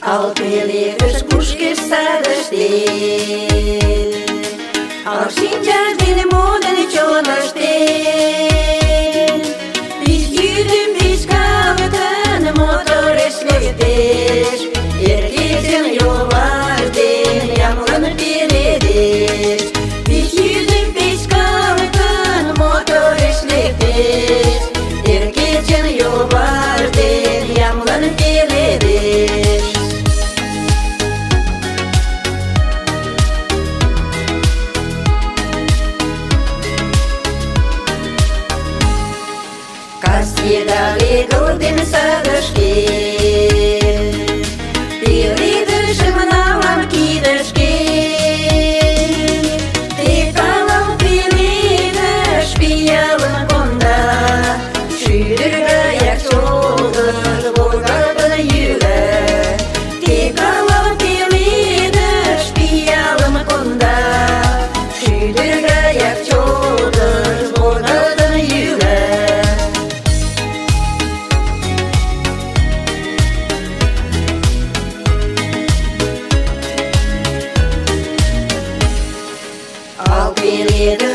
Alpelegas busques sadastel Alşincar beni modeni çoğulaştel Biz yüdüm biz kavatan motor esleştir Erkeğin yollar den yamlanıp biledir Biz yüdüm biz kavatan motor esleştir Erkeğin yollar den yamlanıp biledir Kasjedali golden sadashkel Pilidышым налам кидышкел Текалам пеледыш пиалым конда Шӱдыр гаяк чолгыж волгалтын йӱла Текалам пеледыш пиалым конда Шӱдыр гаяк чолгыж волгалтын йӱла Alpelegas